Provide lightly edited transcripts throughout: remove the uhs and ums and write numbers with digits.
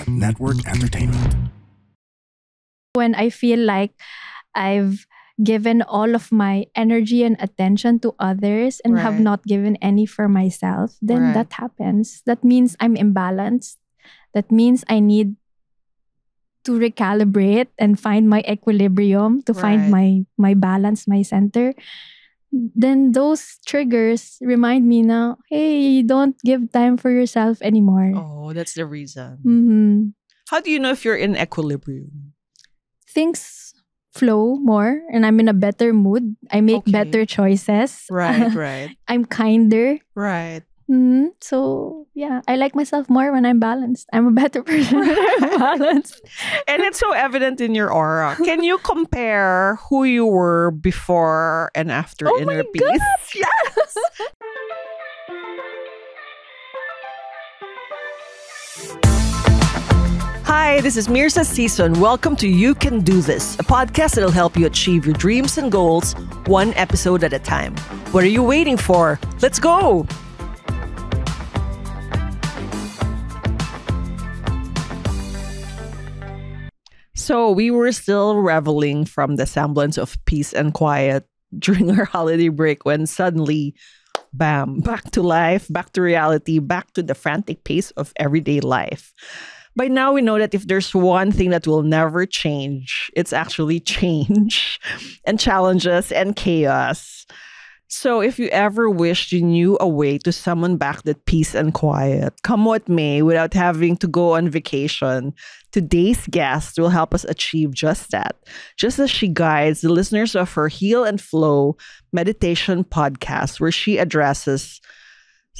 Network Entertainment. When I feel like I've given all of my energy and attention to others and have Right. not given any for myself, then Right. that happens. That means I'm imbalanced. That means I need to recalibrate and find my equilibrium, to find Right. my balance, my center. Then those triggers remind me now, hey, don't give time for yourself anymore. Oh, that's the reason. Mhm. How do you know if you're in equilibrium? Things flow more and I'm in a better mood. I make Okay. better choices. Right, right, I'm kinder. right. So, yeah, I like myself more when I'm balanced. I'm a better person when I'm balanced. And it's so evident in your aura. Can you compare who you were before and after Oh my inner peace? God! Yes. Hi, this is Mirza Season. Welcome to You Can Do This, a podcast that'll help you achieve your dreams and goals one episode at a time. What are you waiting for? Let's go! So we were still reveling from the semblance of peace and quiet during our holiday break when suddenly, bam, back to life, back to reality, back to the frantic pace of everyday life. By now, we know that if there's one thing that will never change, it's actually change and challenges and chaos. So, if you ever wished you knew a way to summon back that peace and quiet, come what may, without having to go on vacation, today's guest will help us achieve just that. Just as she guides the listeners of her Heal and Flow meditation podcast, where she addresses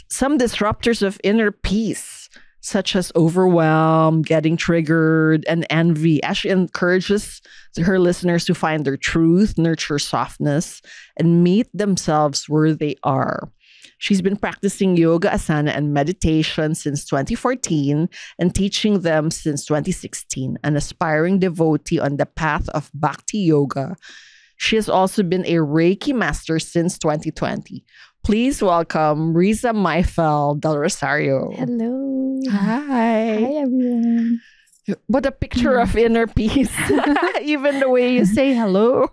some disruptors of inner peace, such as overwhelm, getting triggered, and envy, as she encourages her listeners to find their truth, nurture softness, and meet themselves where they are. She's been practicing yoga, asana, and meditation since 2014 and teaching them since 2016, an aspiring devotee on the path of Bhakti Yoga. She has also been a Reiki master since 2020. Please welcome Riza Myfel del Rosario. Hello. Hi. Hi, everyone. What a picture of inner peace. Even the way you say hello.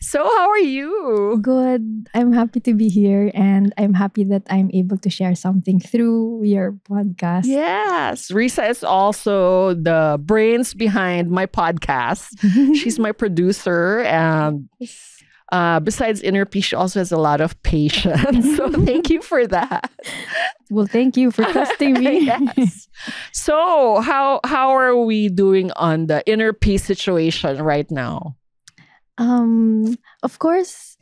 So, how are you? Good. I'm happy to be here and I'm happy that I'm able to share something through your podcast. Yes. Riza is also the brains behind my podcast. She's my producer. And besides inner peace, she also has a lot of patience. So, thank you for that. Well, thank you for trusting me. Yes. So, how are we doing on the inner peace situation right now? Of course,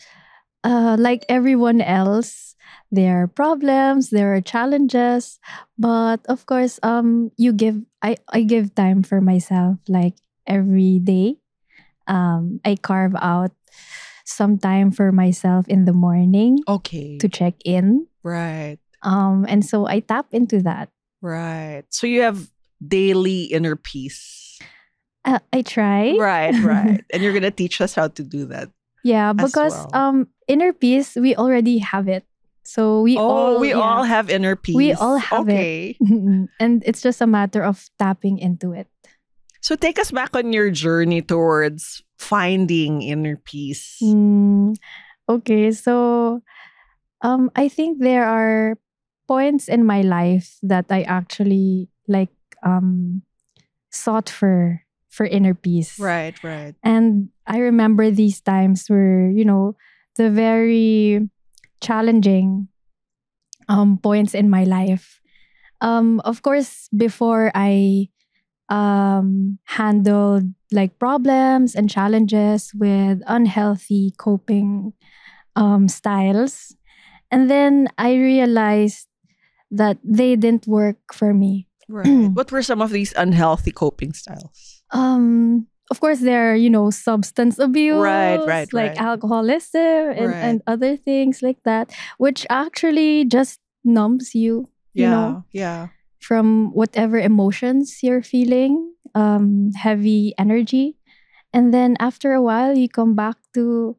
like everyone else, there are problems, there are challenges, but of course, I give time for myself like every day. I carve out some time for myself in the morning Okay. to check in. Right. And so I tap into that. Right. So you have daily inner peace. I try. Right, right. And you're going to teach us how to do that. Yeah, as because well. inner peace, we already have it. So we all all have inner peace. we all have okay. it. And it's just a matter of tapping into it. So take us back on your journey towards finding inner peace. Okay, so I think there are points in my life that I actually like sought for inner peace. Right, right. And I remember these times were, the very challenging points in my life. Of course, before I handled like problems and challenges with unhealthy coping styles. And then I realized that they didn't work for me. Right. What were some of these unhealthy coping styles? Of course, there are, substance abuse, Right, like right. alcoholism and other things like that, which actually just numbs you, Yeah. from whatever emotions you're feeling, heavy energy. And then after a while, you come back to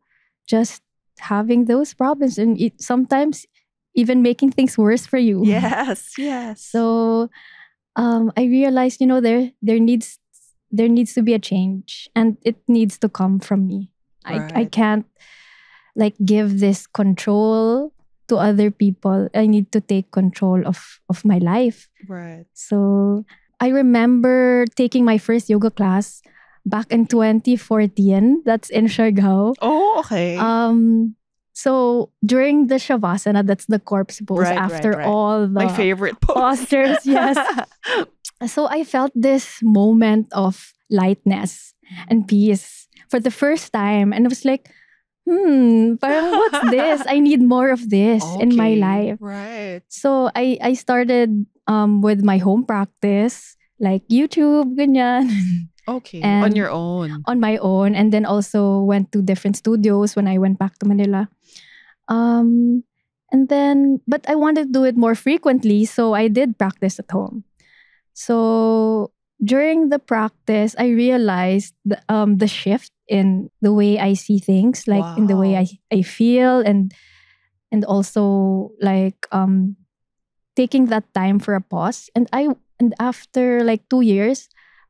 just having those problems and sometimes even making things worse for you. Yes, yes. So I realized, there needs to be a change, and it needs to come from me. I Right. can't like give this control to other people. I need to take control of my life. Right. So I remember taking my first yoga class back in 2014. That's in Siargao. Oh, okay. Um, so during the Shavasana, that's the corpse pose Right, right, after right. all My the favorite pose. postures. Yes. So I felt this moment of lightness and peace for the first time. And I was like, parang what's this? I need more of this in my Okay. life. Right. So I started with my home practice, like YouTube, ganyan, Okay. On and your own. on my own. And then also went to different studios when I went back to Manila. Um, and then, but I wanted to do it more frequently. So I did practice at home. So during the practice, I realized the shift in the way I see things, like in the way Wow. I feel, and also like taking that time for a pause. And after like 2 years,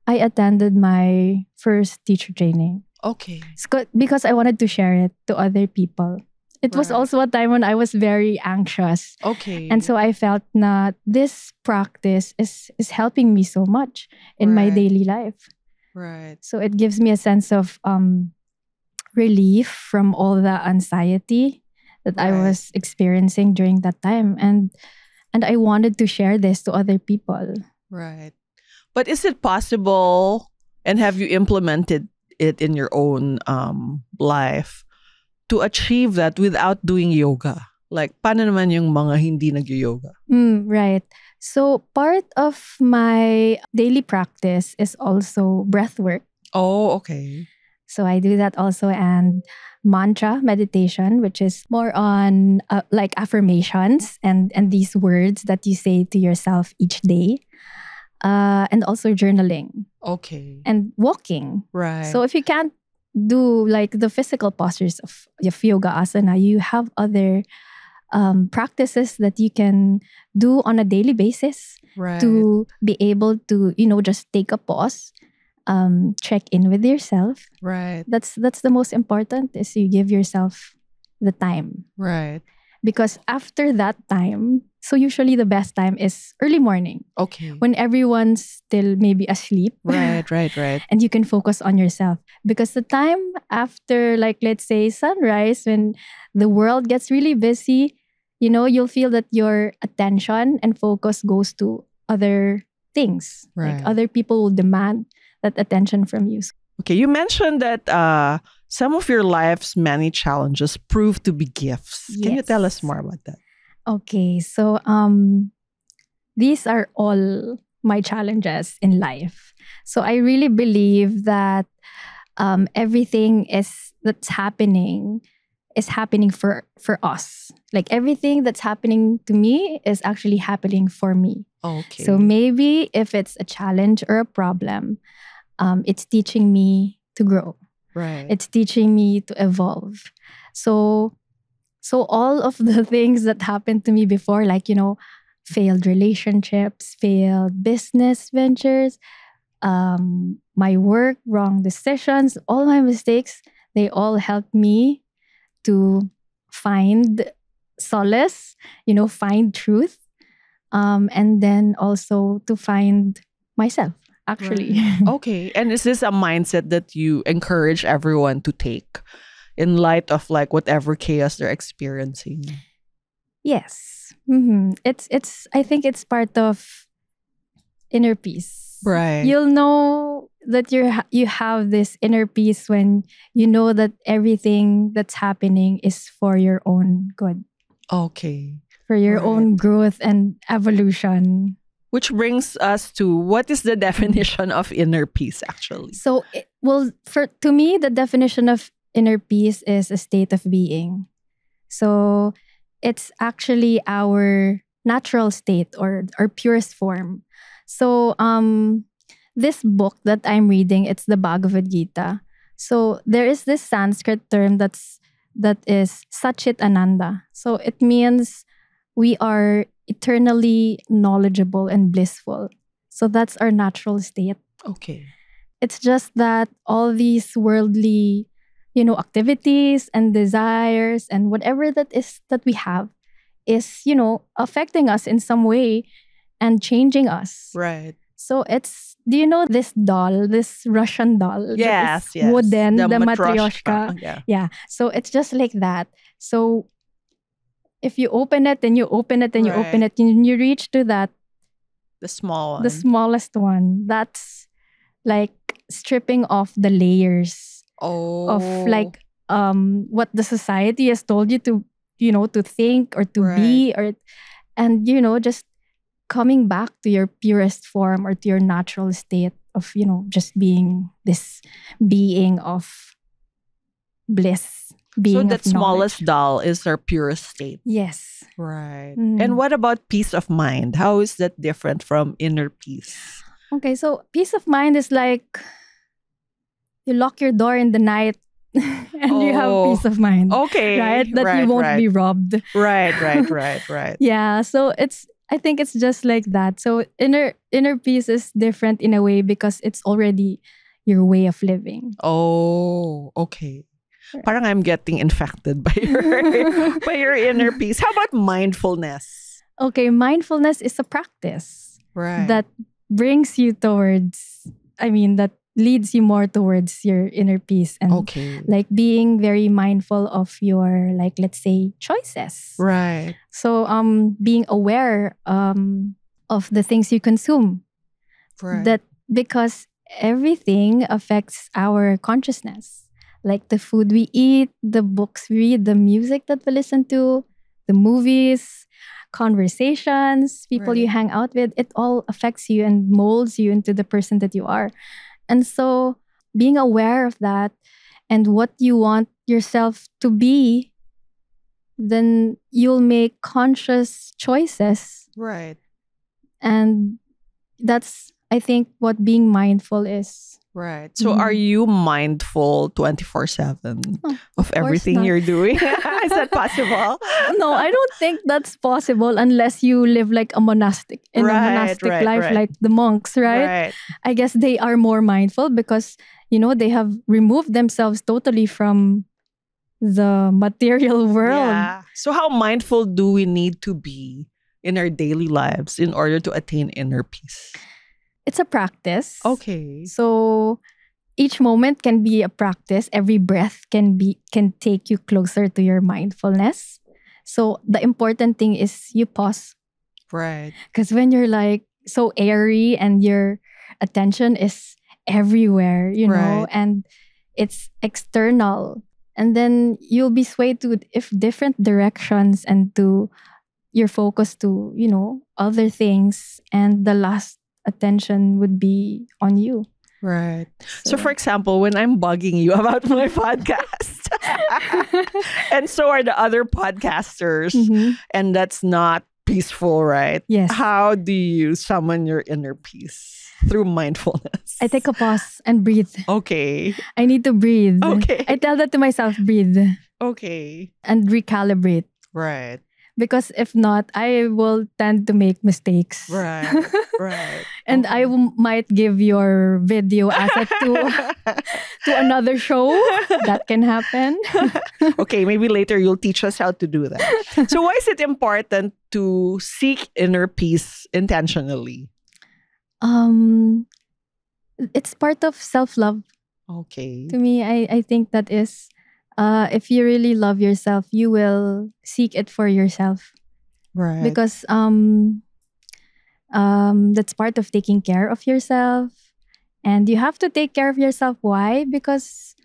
I attended my first teacher training. Okay. Because I wanted to share it to other people. It was Right. also a time when I was very anxious. And Okay. so I felt that this practice is helping me so much in my Right. daily life. Right. So it gives me a sense of relief from all the anxiety that I Right. was experiencing during that time. And I wanted to share this to other people. Right. But is it possible, and have you implemented it in your own life to achieve that without doing yoga? Like, paano naman yung mga hindi nag-yoga? Right. So part of my daily practice is also breath work. Oh, okay. So I do that also, and mantra meditation, which is more on like affirmations and these words that you say to yourself each day, and also journaling Okay. and walking. Right. So if you can't do like the physical postures of yoga asana, you have other practices that you can do on a daily basis Right. to be able to just take a pause, check in with yourself. Right. That's the most important, is you give yourself the time, Right. because after that time, so usually the best time is early morning Okay. when everyone's still maybe asleep. Right, right, right. And you can focus on yourself, because the time after, like, let's say sunrise, when the world gets really busy, you'll feel that your attention and focus goes to other things. Right. Like other people will demand that attention from you. Okay, you mentioned that some of your life's many challenges prove to be gifts. Can you tell us Yes. more about that? Okay, so these are all my challenges in life. So I really believe that everything that's happening is happening for us. Like everything that's happening to me is actually happening for me. Okay. So maybe if it's a challenge or a problem, it's teaching me to grow. Right. It's teaching me to evolve. So all of the things that happened to me before, like, failed relationships, failed business ventures, my work, wrong decisions, all my mistakes, they all helped me to find solace, find truth, and then also to find myself, actually. Right. Okay. And is this a mindset that you encourage everyone to take in light of like whatever chaos they're experiencing? Yes. It's I think it's part of inner peace. Right. You'll know that you have this inner peace when you know that everything that's happening is for your own good, Okay. for your Right. own growth and evolution. Which brings us to, what is the definition of inner peace actually? So, to me, the definition of inner peace is a state of being. So, it's actually our natural state, or our purest form. So, this book that I'm reading, it's the Bhagavad Gita. So, there is this Sanskrit term that is Satchit Ananda. So, it means we are eternally knowledgeable and blissful. So that's our natural state. Okay. It's just that all these worldly, activities and desires and whatever that is that we have is, affecting us in some way and changing us. Right. So do you know this doll, this Russian doll that is Yes, yes. wooden, The the matryoshka. matryoshka? Yeah. Yeah. So it's just like that. So if you open it and you open it and you open Right. it and you reach to that, The small one. the smallest one, that's like stripping off the layers of Oh. like what the society has told you to, to think or to be, or and just coming back to your purest form or to your natural state of, just being this being of bliss, So being that of knowledge. smallest doll is our purest state. Yes. Right. Mm. And what about peace of mind? How is that different from inner peace? Okay, so peace of mind is like you lock your door in the night and you have peace of mind. Okay. Right? That you won't be robbed. Right. Yeah. So I think it's just like that. So inner peace is different in a way because it's already your way of living. Oh, okay. Parang I'm getting infected by by your inner peace. How about mindfulness? Okay, mindfulness is a practice that brings you towards, that leads you more towards your inner peace and like being very mindful of your, like, let's say, choices. Right. So being aware of the things you consume. Right. That because everything affects our consciousness. Like the food we eat, the books we read, the music that we listen to, the movies, conversations, people you hang out with, it all affects you and molds you into the person that you are. And so being aware of that and what you want yourself to be, then you'll make conscious choices. Right. And that's, I think, what being mindful is. Right. So are you mindful 24/7 of everything not. you're doing? Is that possible? No, I don't think that's possible unless you live like a monastic a monastic life like the monks, right? I guess they are more mindful because, they have removed themselves totally from the material world. Yeah. So how mindful do we need to be in our daily lives in order to attain inner peace? It's a practice. Okay. So each moment can be a practice. Every breath can take you closer to your mindfulness. So the important thing is you pause. Right. Because when you're like so airy and your attention is everywhere, know, and it's external, and then you'll be swayed to different directions and to your focus to, other things, and the last attention would be on you. Right. So for example, when I'm bugging you about my podcast, and so are the other podcasters, and that's not peaceful, right? Yes. How do you summon your inner peace? Through mindfulness. I take a pause and breathe. Okay. I need to breathe. Okay. I tell that to myself, breathe. Okay. And recalibrate. Right. Because if not, I will tend to make mistakes. Right. And I might give your video asset to another show. That can happen. Okay, maybe later you'll teach us how to do that. So why is it important to seek inner peace intentionally? It's part of self-love. Okay. To me, I think that is, if you really love yourself, you will seek it for yourself. Right. Because that's part of taking care of yourself. And you have to take care of yourself. Why? Because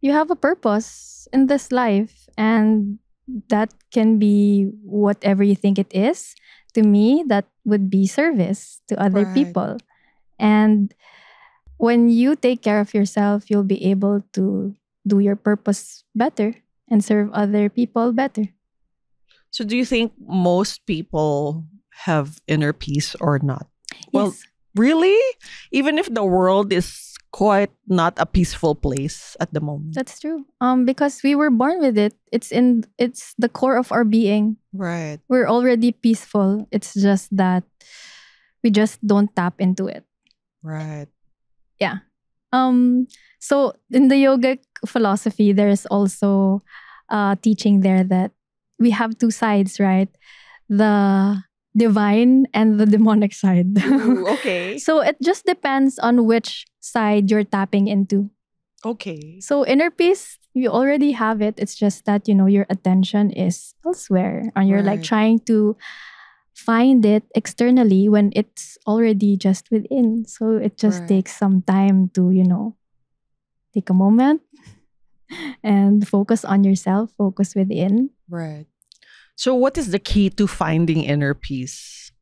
you have a purpose in this life. And that can be whatever you think it is. To me, that would be service to other people. And when you take care of yourself, you'll be able to do your purpose better and serve other people better. So do you think most people have inner peace or not? Well, yes. Really? Even if the world is quite not a peaceful place at the moment. That's true. Because we were born with it. It's the core of our being. Right. We're already peaceful. It's just that We just don't tap into it. Right. Yeah. So in the yogic philosophy, there's also teaching there that we have two sides, right? The divine and the demonic side. Ooh, okay. So it just depends on which side you're tapping into. Okay. So inner peace, you already have it. It's just that, you know, your attention is elsewhere and you're like Right. trying to find it externally when it's already just within. So it just Right. takes some time to, you know, take a moment and focus on yourself, focus within. Right. So, what is the key to finding inner peace?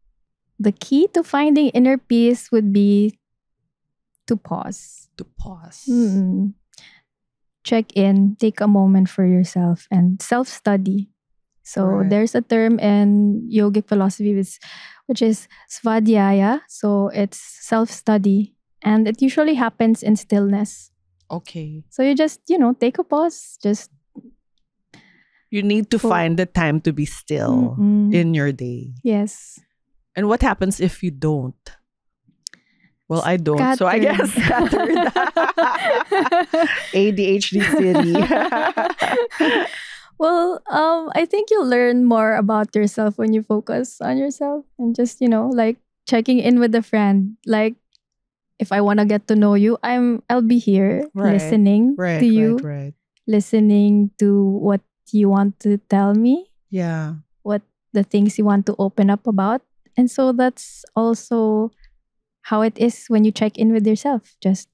The key to finding inner peace would be to pause. To pause. Check in, take a moment for yourself and self-study. So Right. there's a term in yogic philosophy which is svadhyaya. So it's self-study and it usually happens in stillness. Okay. So you just, you know, take a pause. Just You need to find the time to be still in your day. Yes. And what happens if you don't? Well, I don't. So I guess scattered. ADHD city. Well, I think you'll learn more about yourself when you focus on yourself and just, you know, like checking in with a friend. Like if I want to get to know you, I'll be here listening to you, listening to what you want to tell me. Yeah. What the things you want to open up about. And so that's also how it is when you check in with yourself. Just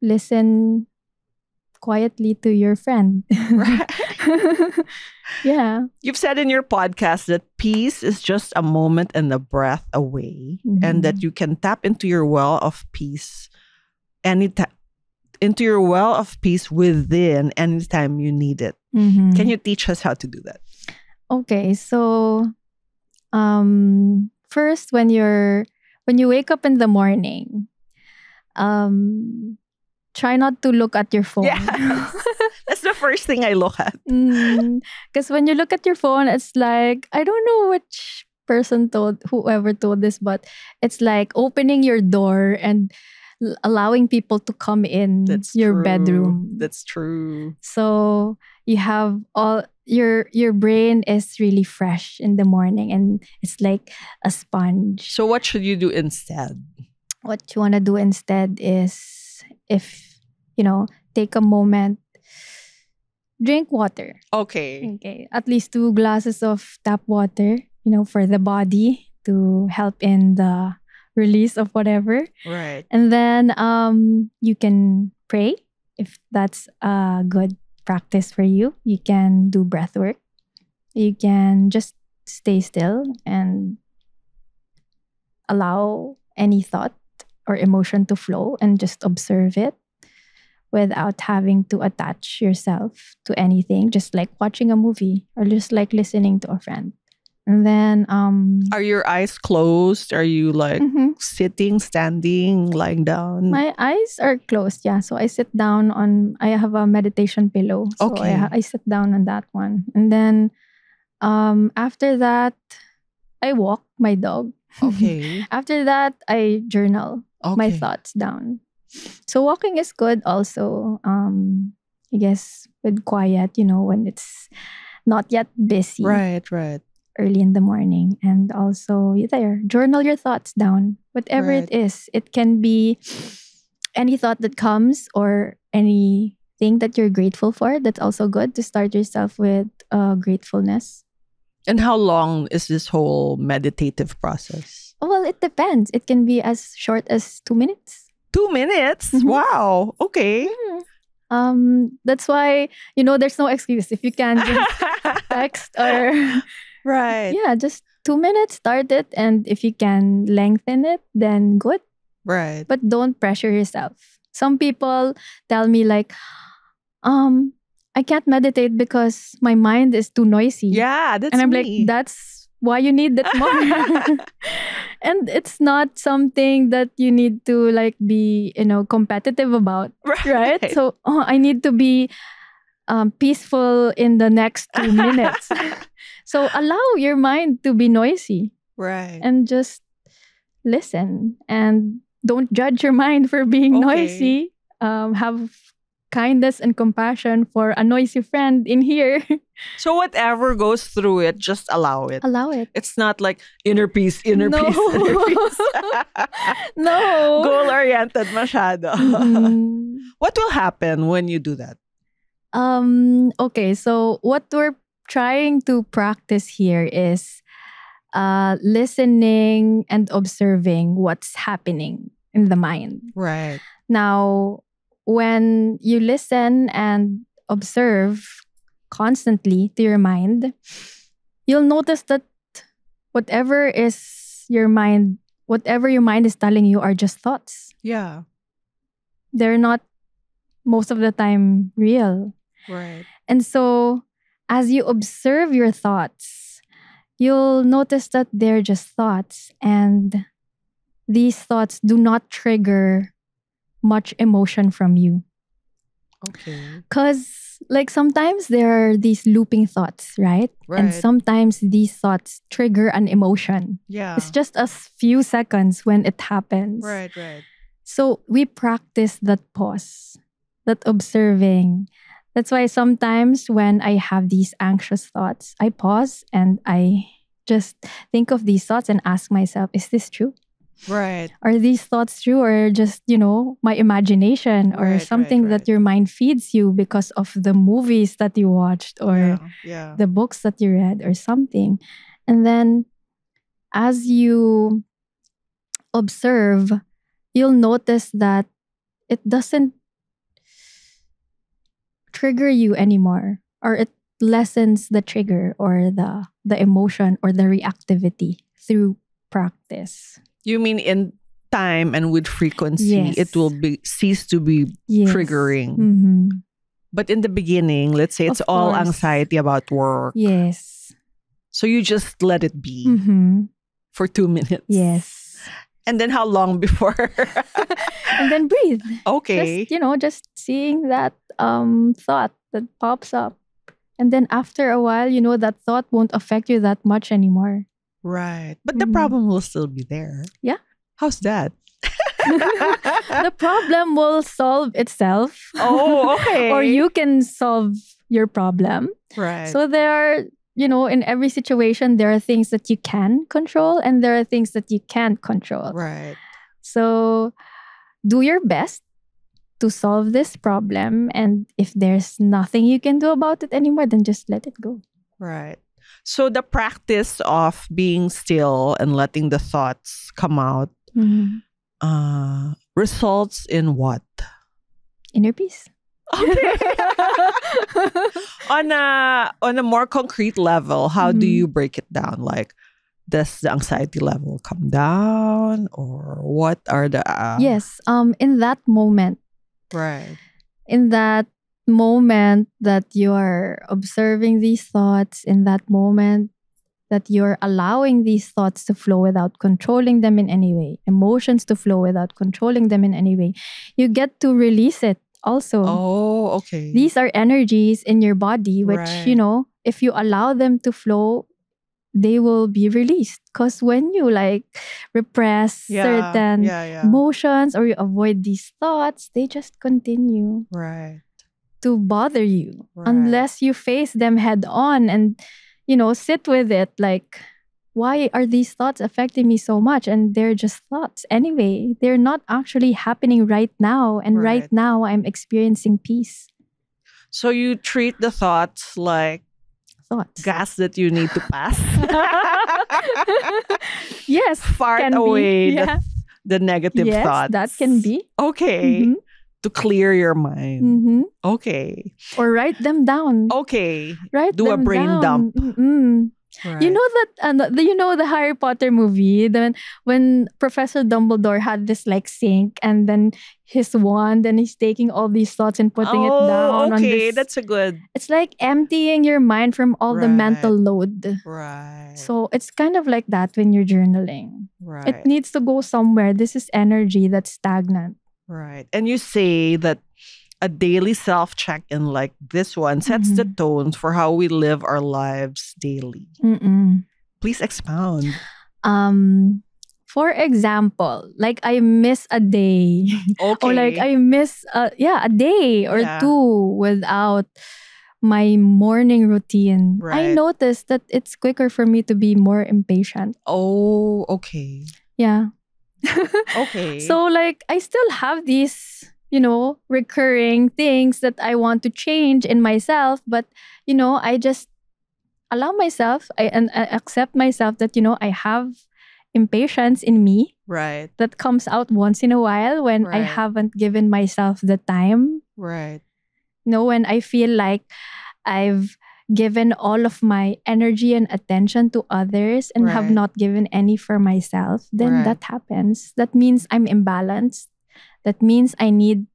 listen quietly to your friend. Right. Yeah. You've said in your podcast that peace is just a moment and a breath away, and that you can tap into your well of peace into your well of peace within anytime you need it. Can you teach us how to do that? Okay, so first when you wake up in the morning, try not to look at your phone. Yeah. That's the first thing I look at. Because when you look at your phone, it's like, I don't know which person whoever told this, but it's like opening your door and allowing people to come in your bedroom. That's true. So you have all your brain is really fresh in the morning and it's like a sponge. So what should you do instead? What you want to do instead is, if you know, take a moment, drink water. Okay, at least 2 glasses of tap water, you know, for the body to help in the release of whatever. Right. And then you can pray if that's a good practice for you. You can do breath work. You can just stay still and allow any thought or emotion to flow and just observe it without having to attach yourself to anything, just like watching a movie or just like listening to a friend. And then are your eyes closed? Are you like sitting, standing, lying down? My eyes are closed, yeah. So I sit down I have a meditation pillow. So I sit down on that one. And then after that, I walk my dog. Okay. After that, I journal my thoughts down. So walking is good also. I guess with quiet, you know, when it's not yet busy. Right. Early in the morning. And also journal your thoughts down. Whatever it is. It can be any thought that comes or anything that you're grateful for. That's also good to start yourself with gratefulness. And how long is this whole meditative process? Well, it depends. It can be as short as 2 minutes. 2 minutes? Wow. Okay. That's why, you know, there's no excuse. If you can just text or... Right. Yeah, just 2 minutes, start it. And if you can lengthen it, then good. Right. But don't pressure yourself. Some people tell me like, I can't meditate because my mind is too noisy. Yeah, that's And I'm me. like, that's why you need that more. And it's not something that you need to like be, you know, competitive about. Right? So I need to be peaceful in the next 2 minutes. So allow your mind to be noisy. Right. and just listen and don't judge your mind for being Okay. noisy. Have kindness and compassion for a noisy friend in here. So whatever goes through it, just allow it. Allow it. It's not like inner peace, inner No. peace, inner peace. No. Goal-oriented masyado. Mhm. What will happen when you do that? Okay, so what we're trying to practice here is listening and observing what's happening in the mind. Right. Now, when you listen and observe constantly to your mind, you'll notice that whatever is your mind, whatever your mind is telling you are just thoughts. Yeah. They're not most of the time real. Right. And so, as you observe your thoughts, you'll notice that they're just thoughts, and these thoughts do not trigger much emotion from you. Okay. Because, like, sometimes there are these looping thoughts, right? And Right. sometimes these thoughts trigger an emotion. Yeah. It's just a few seconds when it happens. Right, right. So we practice that pause, that observing. That's why sometimes when I have these anxious thoughts, I pause and I just think of these thoughts and ask myself, is this true? Right. Are these thoughts true, or just, my imagination, or Right, something right, that right. your mind feeds you because of the movies that you watched or Yeah. Yeah. the books that you read or something? And then as you observe, you'll notice that it doesn't trigger you anymore, or it lessens the trigger or the emotion or the reactivity through practice. You mean in time and with frequency, Yes. it will be cease to be Yes. triggering. Mm-hmm. But in the beginning, let's say it's Of all course. anxiety about work. Yes. So you just let it be Mm-hmm. for 2 minutes. Yes. And then how long before? And then breathe. Okay. Just seeing that thought that pops up. And then after a while, that thought won't affect you that much anymore. Right. But the Mhm. problem will still be there. Yeah. How's that? The problem will solve itself. Oh, okay. Or you can solve your problem. Right. So there are, in every situation, there are things that you can control and there are things that you can't control. Right. So do your best to solve this problem. And if there's nothing you can do about it anymore, then just let it go. Right. So the practice of being still and letting the thoughts come out Mhm. results in what? Inner peace. Okay. on a more concrete level, how do Mhm. you break it down? Like, does the anxiety level come down, or what are the Yes. In that moment, right? in that moment that you're observing these thoughts, in that moment that you're allowing these thoughts to flow without controlling them in any way, emotions to flow without controlling them in any way, you get to release it also. Oh, okay. These are energies in your body, which, Right. if you allow them to flow, they will be released. Because when you repress certain yeah. emotions or you avoid these thoughts, they just continue Right. to bother you Right. unless you face them head on and, sit with it. Like, why are these thoughts affecting me so much? And they're just thoughts anyway. They're not actually happening right now. And right Right. now, I'm experiencing peace. So you treat the thoughts like Thoughts. gas that you need to pass. Yes. Fart can be. away Yeah. the negative Yes, thoughts. that can be. Okay. Mhm. To clear your mind. Mhm. Okay. Or write them down. Okay. Write Do a them brain down. dump. Mm-mm. Right. You know that the Harry Potter movie, then when Professor Dumbledore had this sink and then his wand and he's taking all these thoughts and putting it down on okay. this. That's a good. It's like emptying your mind from all the mental load. Right. So it's kind of like that when you're journaling. Right. It needs to go somewhere. This is energy that's stagnant. Right. And you say that a daily self check-in like this one sets the tone for how we live our lives daily. Mm-mm. Please expound. Um, for example, like I miss a day or like Okay. I miss a day or Yeah. two without my morning routine. I Right. noticed that it's quicker for me to be more impatient. Oh, okay. Yeah. Okay. So like I still have these, recurring things that I want to change in myself, but I just allow myself and I accept myself that I have impatience in me Right. that comes out once in a while when I Right. haven't given myself the time. Right. When I feel like I've given all of my energy and attention to others and have Right. not given any for myself, then Right. that happens. That means I'm imbalanced. That means I need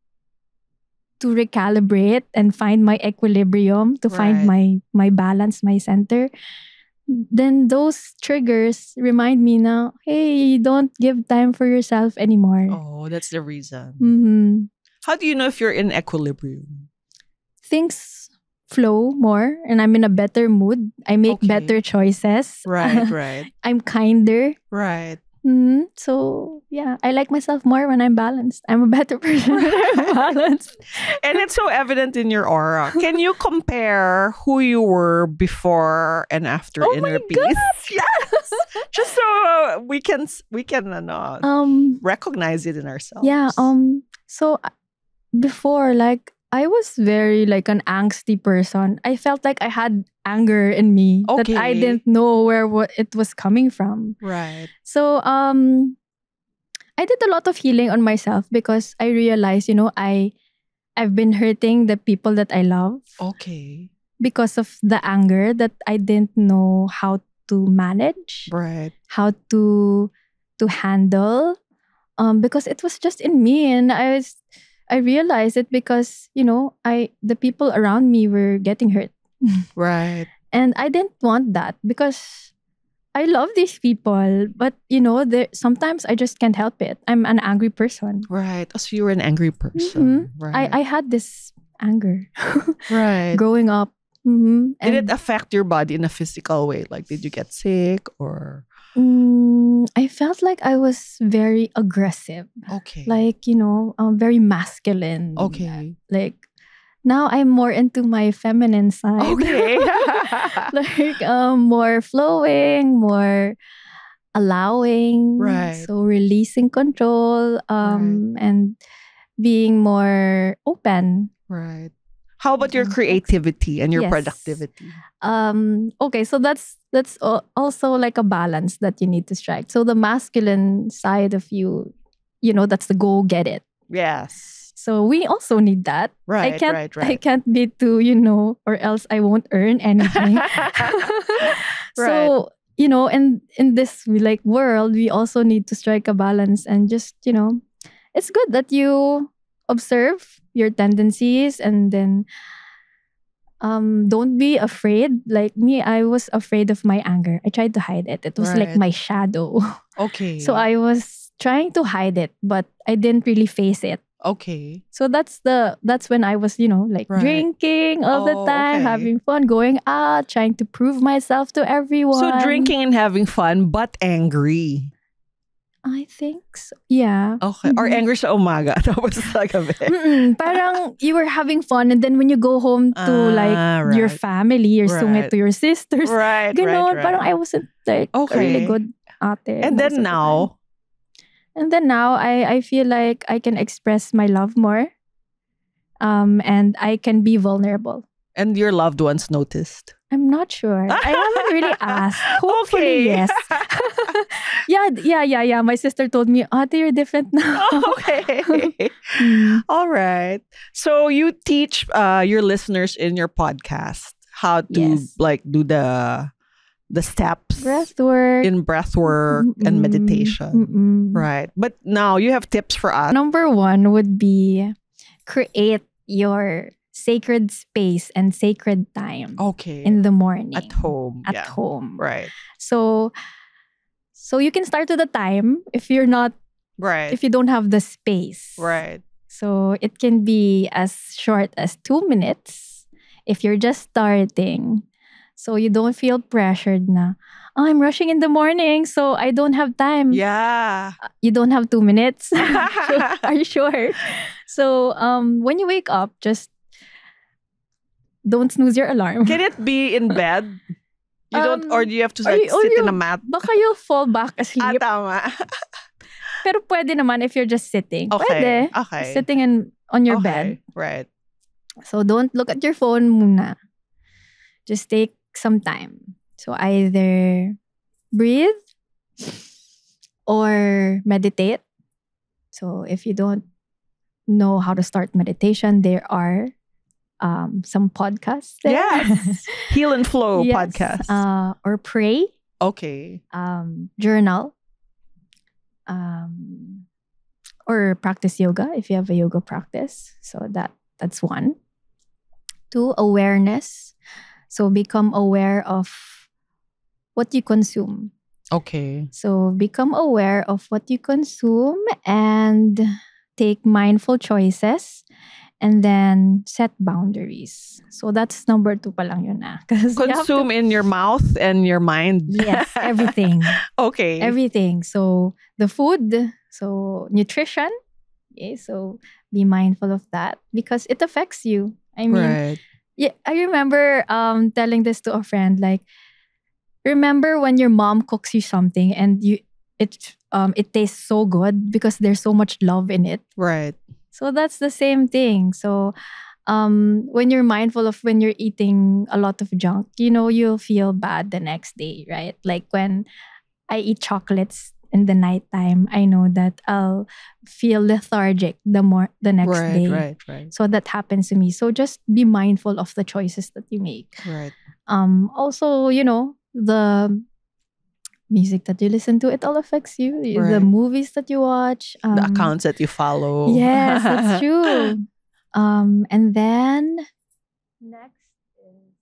to recalibrate and find my equilibrium, to find Right. my balance, my center. Then those triggers remind me now, hey, don't give time for yourself anymore. Oh, that's the reason. hmm How do you know if you're in equilibrium? Things flow more and I'm in a better mood. I make Okay. better choices. Right, right, I'm kinder. right. So, yeah, I like myself more when I'm balanced. I'm a better person when I'm balanced. And it's so evident in your aura. Can you compare who you were before and after Oh inner my peace? Yes. Just so we can recognize it in yeah, ourselves. so before, like, I was very like an angsty person. I felt like I had anger in me that I Okay. didn't know where what it was coming from. Right. So I did a lot of healing on myself because I realized, I've been hurting the people that I love Okay. because of the anger that I didn't know how to manage, Right. how to handle. Because it was just in me, and I realized it because the people around me were getting hurt, Right. and I didn't want that because I love these people, but sometimes I just can't help it. I'm an angry person. Right. So you were an angry hmm person. Right. I had this anger Right. growing up. Did it And affect your body in a physical way? Like, did you get sick or? I felt like I was very aggressive, Okay. like very masculine. Okay. Like now I'm more into my feminine side. Okay. Like more flowing, more allowing, Right. so releasing control, Right. and being more open. Right. How about your Yeah, that's creativity and your yes. productivity? Okay, so also like a balance that you need to strike. So the masculine side of you, that's the go get it. Yes. So we also need that. I Right, can't right, I right. can't be too, or else I won't earn anything. Right. So, in this like world, we also need to strike a balance and just, it's good that you observe your tendencies and then don't be afraid. Like me, I was afraid of my anger. I tried to hide it. It was like Right. my shadow. So Okay. I was trying to hide it, but I didn't really face it. Okay. So that's when I was, like Right. drinking all the Oh, time, okay. having fun, going out, trying to prove myself to So everyone. drinking and having fun but angry. I think so. Yeah. Okay. Or angry sa umaga tapos sa gabi. Parang you were having fun and then when you go home to like your Right. family, you're sungit Right. to your sisters. Right, right, Ganon. Parang right. I wasn't like a really Okay. good ate And most then of the time. now, And then now I feel like I can express my love more. And I can be vulnerable. and your loved ones noticed. I'm not sure. I haven't really asked. Hopefully, Okay. yes. Yeah. My sister told me, Ate, you're different now. Okay. Mm, All right. So you teach your listeners in your podcast how to yes. like do the steps Breath work. in breath work and Mm-mm, meditation. mm-mm. Right. But now you have tips for us. Number one would be create your sacred space and sacred time Okay. in the morning At home. at Yeah. home. Right. So you can start with a time if you're not Right. if you don't have the space. Right. So it can be as short as 2 minutes if you're just starting. So you don't feel pressured na, "Oh, I'm rushing in the morning, so I don't have time." Yeah. You don't have 2 minutes. Are you sure? So when you wake up, just don't snooze your alarm. Can it be in bed? You don't, or do you have to Or like or sit in a mat? baka you'll fall back asleep. Tama. Pero pwede naman if you're just sitting. Okay. Pwede. Okay. Sitting on your bed. Okay. Right. So don't look at your phone muna. Just take some time. So either breathe or meditate. So if you don't know how to start meditation, there are some podcasts there. Yes. Heal and Flow Yes. podcast. Or pray, Okay. journal, or practice yoga if you have a yoga practice. So that's one. 2, awareness. So become aware of what you consume. Okay. So become aware of what you consume and take mindful choices and then set boundaries. So that's number 2 pa lang yun na. 'Cause you have to- Consume in your mouth and your mind. Yes, everything. Okay. Everything. So the food, so nutrition. Okay, so be mindful of that because it affects you. I mean, Right. yeah, I remember telling this to a friend, like, remember when your mom cooks you something and it tastes so good because there's so much love in it. Right. So that's the same thing. So when you're mindful of when you're eating a lot of junk, you'll feel bad the next day, right? Like when I eat chocolates in the nighttime, I know that I'll feel lethargic the next day. Right. So that happens to me. So just be mindful of the choices that you make. Right. Also, the music that you listen to, it all affects you. The Right. movies that you watch. The accounts that you follow. Yes, that's true. And then next is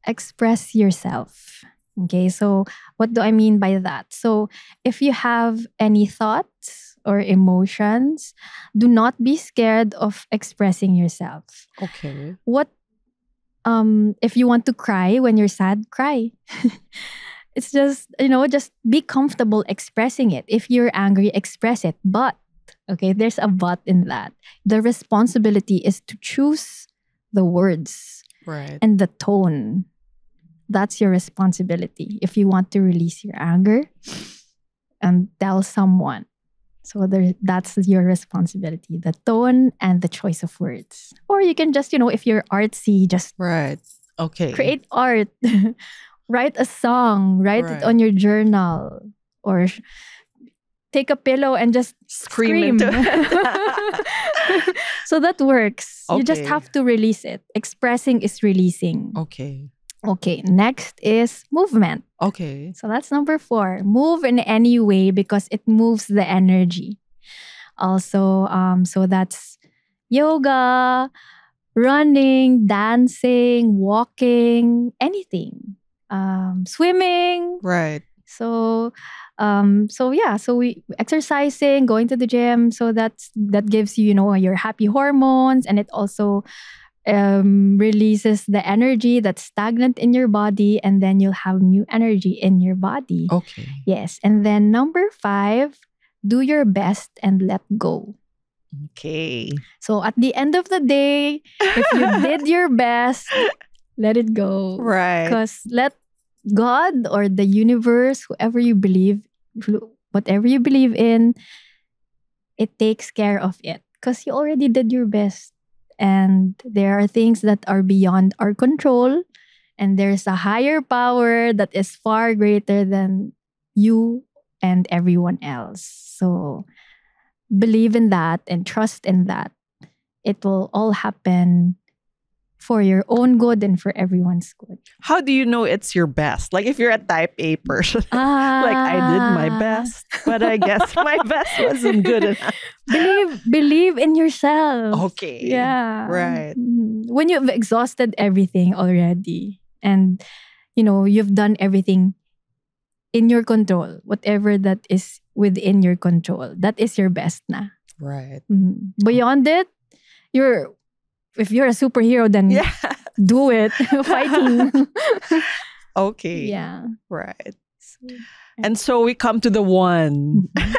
express yourself. Okay, so what do I mean by that? So if you have any thoughts or emotions, do not be scared of expressing yourself. Okay. What if you want to cry when you're sad, cry. It's just, just be comfortable expressing it. If you're angry, express it. But, okay, there's a but in that. The responsibility is to choose the words Right. and the tone. That's your responsibility. If you want to release your anger and tell someone. So that's your responsibility. The tone and the choice of words. Or you can just, if you're artsy, just Right. Okay. create art. Write a song, write Right. it on your journal, or take a pillow and just Scream into it. So that works. You just Okay. have to release it. Expressing is releasing. Okay. Okay, next is movement. Okay. So that's number 4. Move in any way because it moves the energy. Also, so that's yoga, running, dancing, walking, anything. Swimming. Right. So we exercising, going to the gym. So that gives you, your happy hormones, and it also releases the energy that's stagnant in your body, and then you'll have new energy in your body. Okay. Yes, and then number 5, do your best and let go. Okay. So at the end of the day, if you did your best, let it go. Right. Because let God or the universe, whatever you believe in, it takes care of it. Because you already did your best. And there are things that are beyond our control. And there's a higher power that is far greater than you and everyone else. So believe in that and trust in that. It will all happen for your own good and for everyone's good. How do you know it's your best? Like if you're a type A person, like I did my best, but I guess my best wasn't good enough. Believe in yourself. Okay. Yeah. Right. When you've exhausted everything already and you've done everything in your control, whatever that is within your control, that is your best na. Right. Beyond it, if you're a superhero, then Yeah. do it. Fighting. Okay. Yeah. Right. So, And so we come to the one, mhm.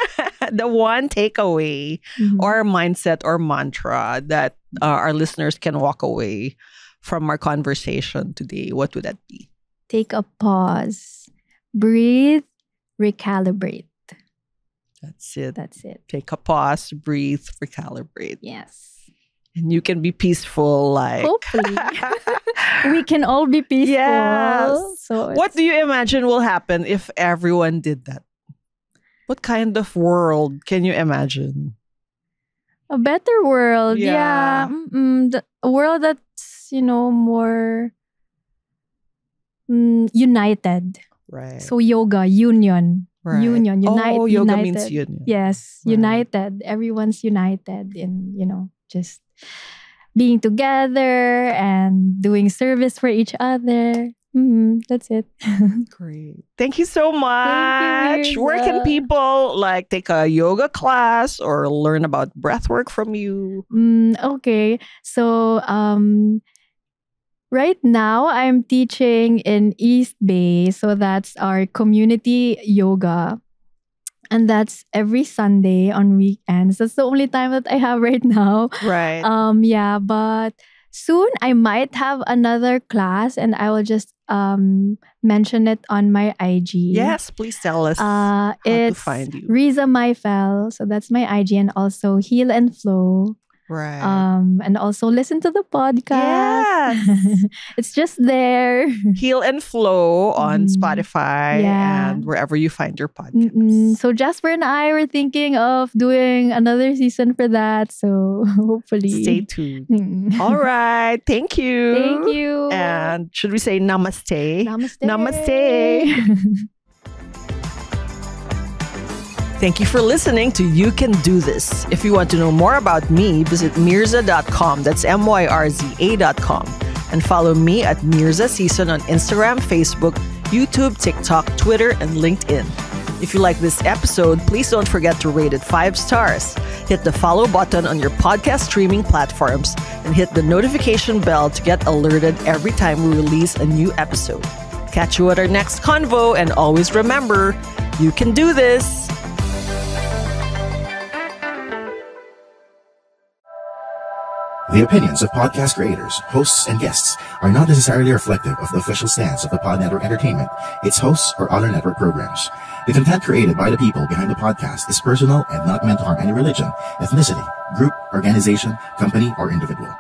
the one takeaway Mhm. or mindset or mantra that our listeners can walk away from our conversation today. What would that be? Take a pause. Breathe. Recalibrate. That's it. That's it. Take a pause, breathe, recalibrate. Yes. And you can be peaceful like Hopefully. We can all be peaceful. Yes. So What do you imagine will happen if everyone did that? What kind of world can you imagine? a better world. Yeah. Yeah. A world that's, more united. Right. So yoga, union. Right. Union. Oh, yoga united. means union. Yes. Right. United. Everyone's united in, just being together and doing service for each other. That's it. Great. Thank you so much. you, Where can Riza. people take a yoga class or learn about breath work from you? Okay. So right now I'm teaching in East Bay. So that's our community yoga. And that's every Sunday on weekends. That's the only time that I have right now. Right. Yeah, but soon I might have another class and I will just mention it on my IG. Yes, please tell us how to It's find you. Riza Myfel. So that's my IG, and also Heal and Flow. Right. And also listen to the podcast. Yes. It's just there. Heal and Flow on Mhm. Spotify Yeah. and wherever you find your podcast. So Jasper and I were thinking of doing another season for that. So hopefully. Stay tuned. All right. Thank you. Thank you. And should we say namaste? Namaste. Namaste. Thank you for listening to You Can Do This. If you want to know more about me, visit Myrza.com. That's MYRZA.com. And follow me at Myrza Season on Instagram, Facebook, YouTube, TikTok, Twitter, and LinkedIn. If you like this episode, please don't forget to rate it 5 stars. Hit the follow button on your podcast streaming platforms and hit the notification bell to get alerted every time we release a new episode. Catch you at our next convo, and always remember, you can do this. The opinions of podcast creators, hosts, and guests are not necessarily reflective of the official stance of the Pod Network Entertainment, its hosts, or other network programs. The content created by the people behind the podcast is personal and not meant to harm any religion, ethnicity, group, organization, company, or individual.